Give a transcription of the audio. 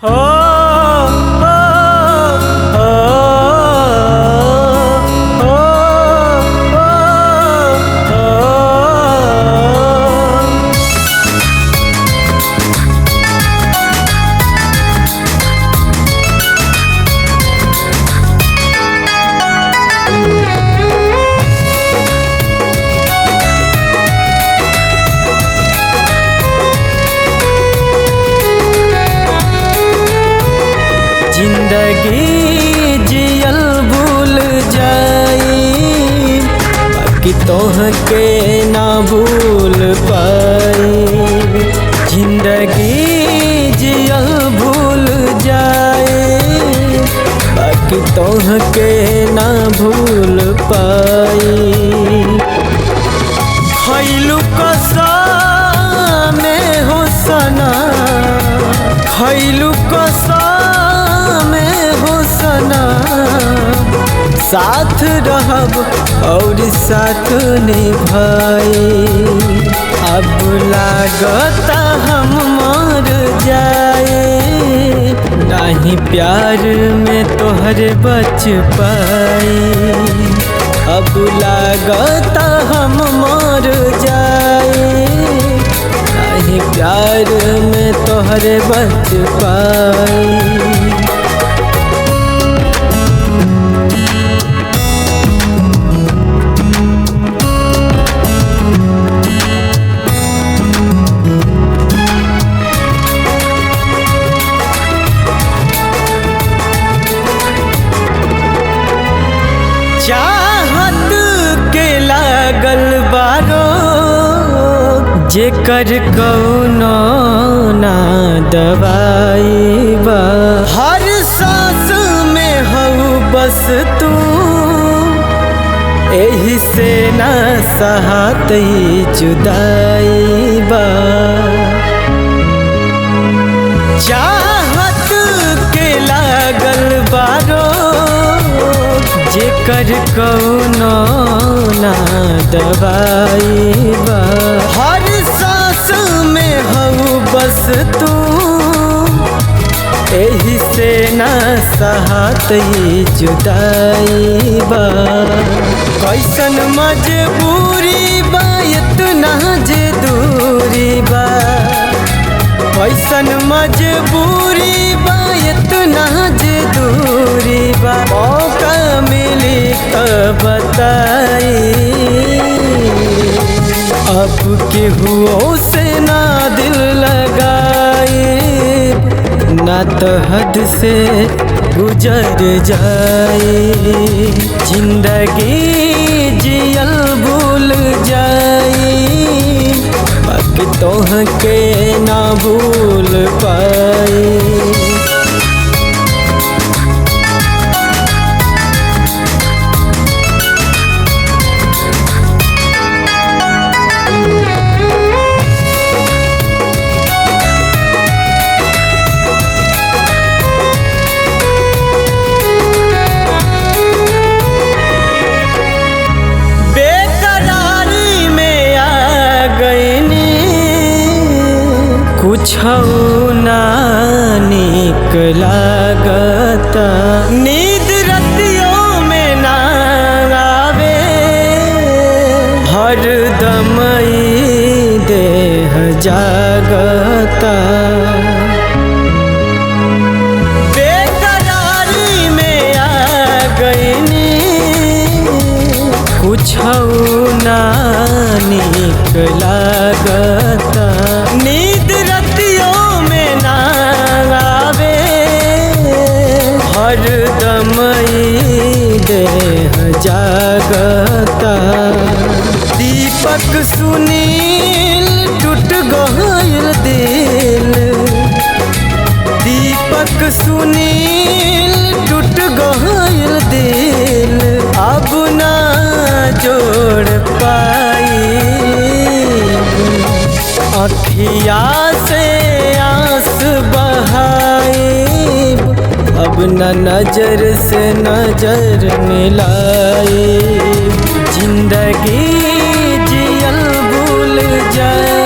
हो हो हो हो हो जिंदगी जियल भूल जाई बाकी तोहके ना भूल पाई। जिंदगी जियल भूल जाई बाकी तोहके ना भूल पाई। खैलू कसम हो सना खैलू कसम साथ रहब और साथ निभाई। अब लागता हम मर जाए नहीं प्यार में तोहरे बच पाई। अब लागता हम मर जाए नहीं प्यार में तोहरे बच पाई। चाहत के लागल बारो जेकर कौनो ना दवाई बा। हर सांस में हऊ बस तू एही से ना सहातई जुदाई बा। चाहत के लागल बारो जेकर कौनो ना दवाई बा। हर सांस में हऊ बस तू एही से ना सहातई जुदाई बा। कैसन मजबूरी बा इतना जे दूरी बा। कैसन मजबूरी बा इतना जे दूरी बा। मौका मिली तो बताई अब केहू से ना दिल लगाई ना तो हद से गुजर जाए। जिंदगी जियल भूल जाई बाकी तोहके ना भूल पाई। कुछ ना नीक लागता नींद रतियों में ना आवे। हर दम देह जागता बेकरारी में आ गईनी। कुछ ना नीक लागता नींद रतियों में ना आवे। हर दम देह जागता दीपक सुनील टूट गइल दिल। दीपक सुनील टूट गइल दिल अब ना जोड़ पाई। अखिया से आंस बहाई अब न नजर से नजर मिलाई। जिंदगी जियल भूल जाए